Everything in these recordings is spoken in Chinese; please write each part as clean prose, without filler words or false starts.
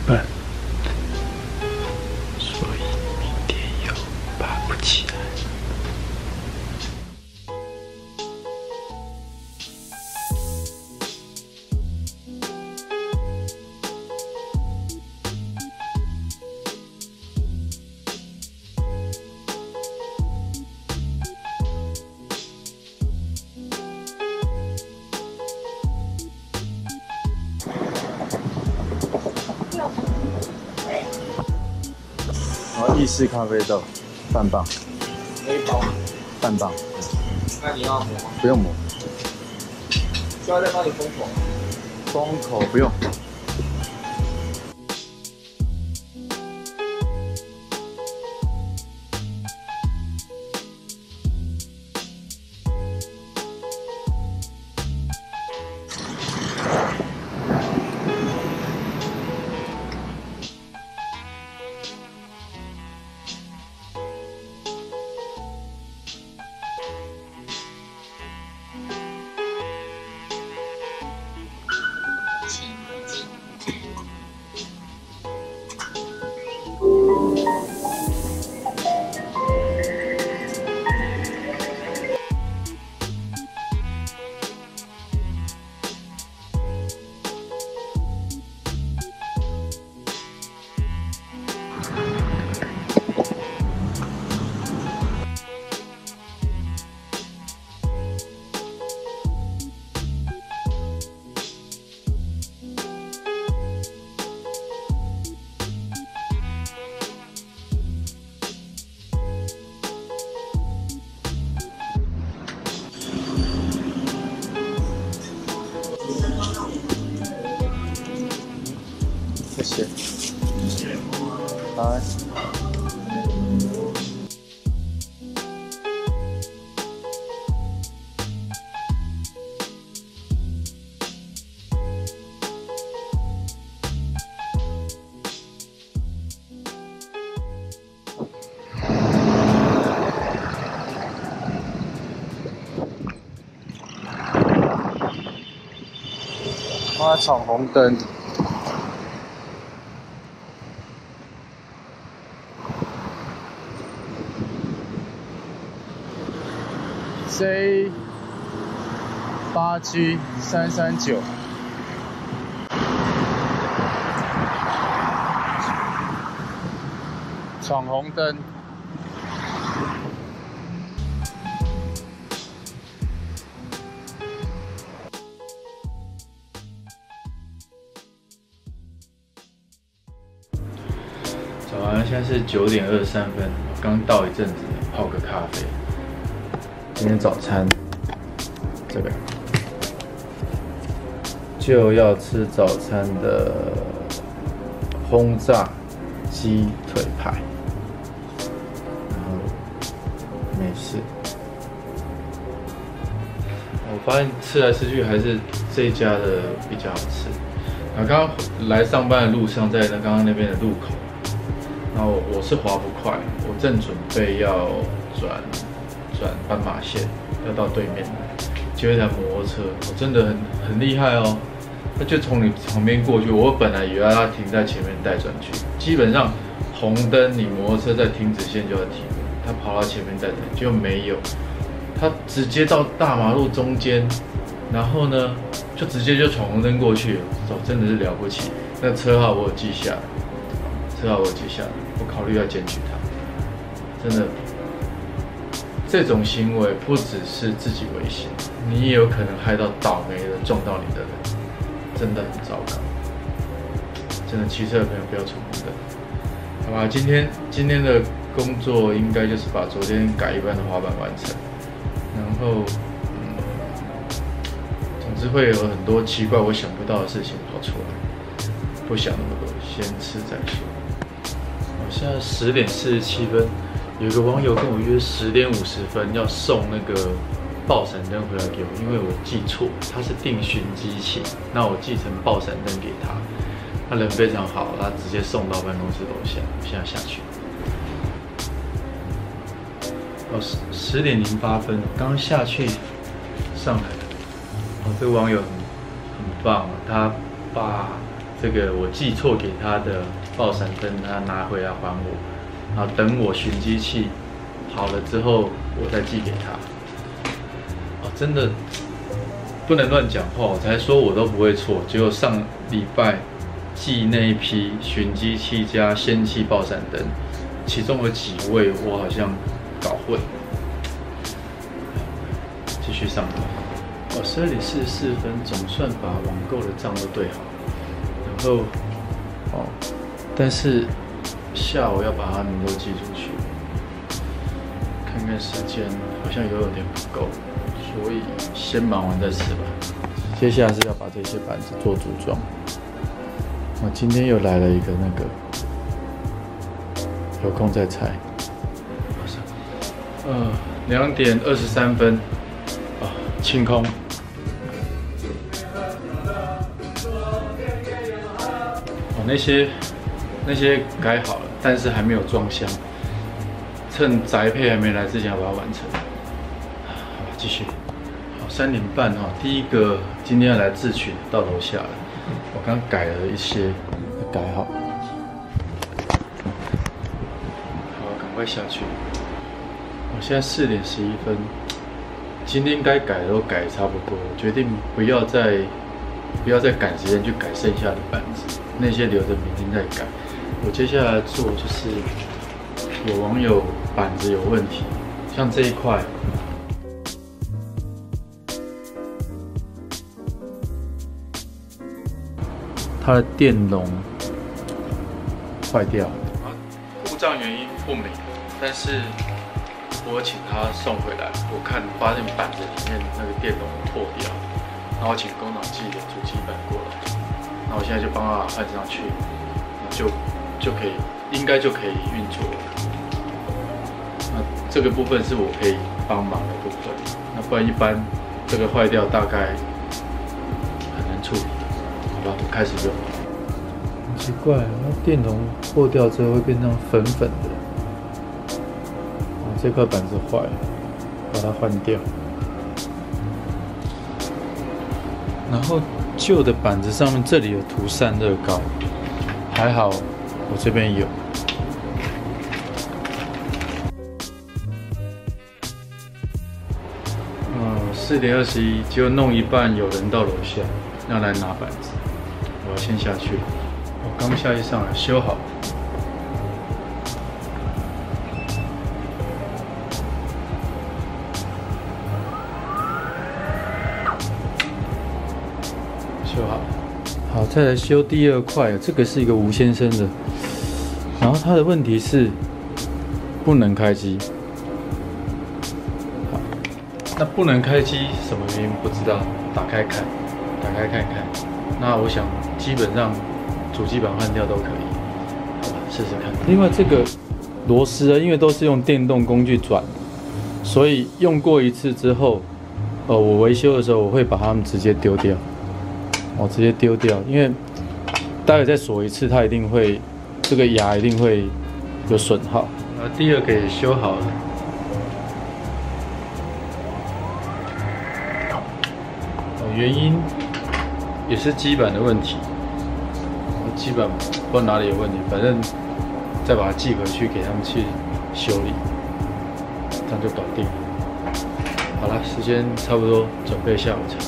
笨，所以明天又爬不起来。然后意式咖啡豆，半磅，可以包。半磅，那你要磨吗？不用磨，需要再帮你封口吗？封口不用。谢谢。拜。妈，闯红灯。J8G339，闯红灯。早安，现在是9:23分，我刚到一阵子，泡个咖啡。今天早餐，这个就要吃早餐的轰炸鸡腿排，然后没事。我发现吃来吃去还是这一家的比较好吃。然后刚刚来上班的路上，在刚刚那边的路口，然后我是滑不快，我正准备要转斑马线，要到对面来，就一台摩托车，我真的很厉害哦，他就从你旁边过去，我本来以为他停在前面带转去，基本上红灯你摩托车在停止线就要停了，他跑到前面带转，就没有，他直接到大马路中间，然后呢就直接就闯红灯过去了，真的是了不起，那个车号我有记下来，我考虑要检举他，真的。这种行为不只是自己危险，你也有可能害到倒霉的撞到你的人，真的很糟糕。真的骑车的朋友不要闯红灯，好吧？今天的工作应该就是把昨天改一半的滑板完成，然后总之会有很多奇怪我想不到的事情跑出来，不想那么多，先吃再说。我现在10:47分。有个网友跟我约10:50要送那个爆闪灯回来给我，因为我记错，他是定巡机器，那我记成爆闪灯给他。他人非常好，他直接送到办公室楼下，我现在下去。10:08分，刚刚下去上来。这个网友很棒，他把这个我寄错给他的爆闪灯，他拿回来还我，然后等我寻机器好了之后，我再寄给他。哦，真的不能乱讲话，我才说我都不会错，结果上礼拜寄那一批寻机器加氙气爆闪灯，其中有几位我好像搞混。继续上班。12点44分，总算把网购的账都对好。然后，但是下午要把它们都寄出去。看看时间，好像有点不够，所以先忙完再吃吧。接下来是要把这些板子做组装。我今天又来了一个那个，有空再拆。2点23分，清空。那些改好了，但是还没有装箱，趁宅配还没来之前要把它完成。好，继续。好，3点半哈，第一个今天要来自取到楼下了，我刚改了一些，改好。好，赶快下去。我现在4点11分，今天该改的都改差不多，决定不要再赶时间去改剩下的板子，那些留着明天再改。我接下来做就是有网友板子有问题，像这一块，它的电容坏掉，故障原因不明，但是我请他送回来，我发现板子里面那个电容破掉，然后我请工厂寄的主机板过来，那我现在就帮他换上去，就可以，应该就可以运作了。那这个部分是我可以帮忙的部分，那不然一般这个坏掉大概很难处理，好吧？我开始用。很奇怪，那电容破掉之后会变成粉粉的。这块板子坏了，把它换掉。然后旧的板子上面这里有涂散热膏，还好我这边有。4点21，结果弄一半有人到楼下要来拿板子，我要先下去。我刚下去上来修好。修好，好，再来修第二块。这个是一个吴先生的，然后他的问题是不能开机。好，那不能开机什么原因不知道，打开看看。那我想基本上主机板换掉都可以，好吧，试试看。另外这个螺丝啊，因为都是用电动工具转，所以用过一次之后，我维修的时候我会把它们直接丢掉。直接丢掉，因为待会再锁一次，它一定会这个牙一定会有损耗。第二个也修好了，原因也是基板的问题，基板不知道哪里有问题，反正再把它寄回去给他们去修理，这样就搞定了。好了，时间差不多，准备下午茶。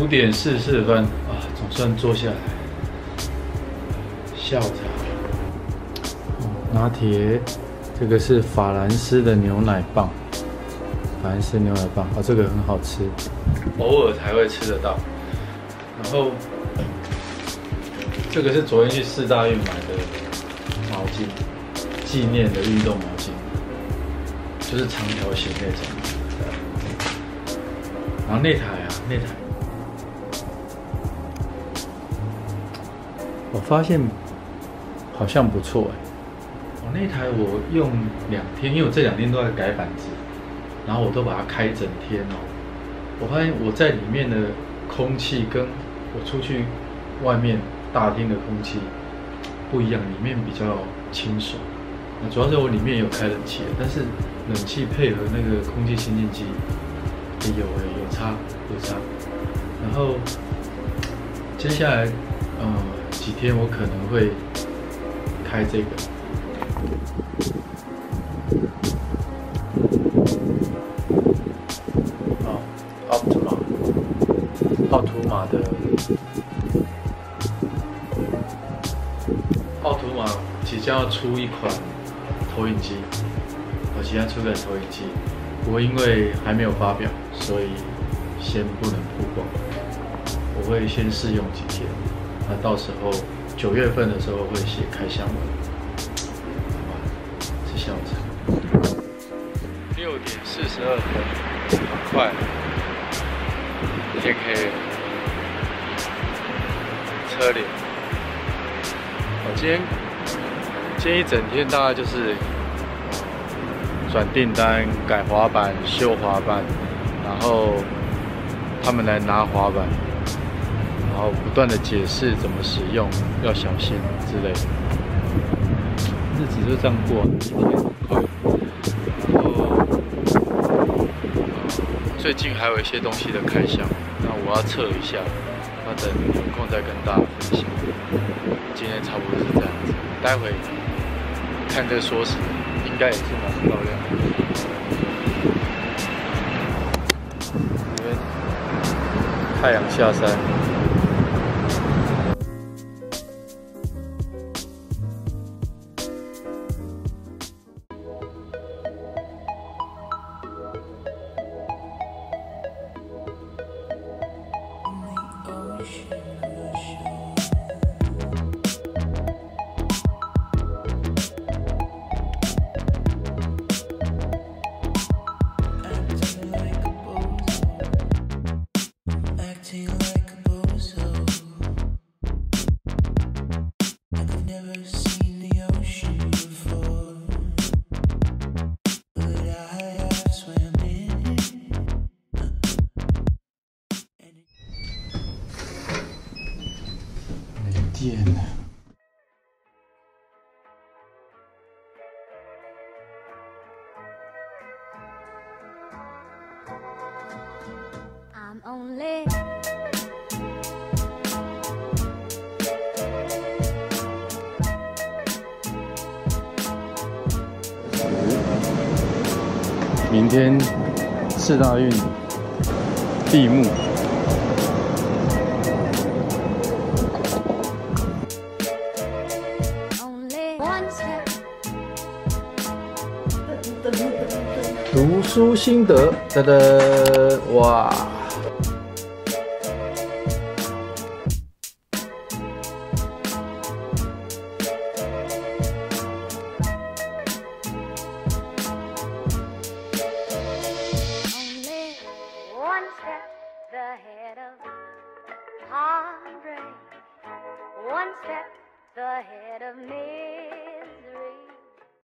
5点44分啊，总算坐下来。下午茶，拿铁，这个是法兰斯的牛奶棒，法兰斯牛奶棒，这个很好吃，偶尔才会吃得到。然后这个是昨天去4大运买的毛巾，纪念的运动毛巾，就是长条形那种。然后那台，我发现好像不错那台我用2天，因为我这2天都在改板子，然后我都把它开整天我发现我在里面的空气跟我出去外面大厅的空气不一样，里面比较清爽。主要是我里面有开冷气，但是冷气配合那个空气清净机也有差。然后接下来几天我可能会开这个。奥图玛的奥图玛即将要出一款投影机，即将出一款投影机，不过因为还没有发表，所以先不能曝光。我会先试用几天，那到时候9月份的时候会写开箱文。好吧，是下午茶。6点42分，很快。天黑了，车脸。今天一整天大概就是转订单、改滑板、修滑板，然后他们来拿滑板，然后不断的解释怎么使用，要小心之类的。日子就这样过，一天很快。然后最近还有一些东西的开箱。那我要测一下，那等有空再跟大家分享。今天差不多是这样子，待会看这个缩时，应该也是蛮漂亮的。这边太阳下山。电了。I'm only明天世大运闭幕。读书心得，噔噔，哇！One step ahead of me.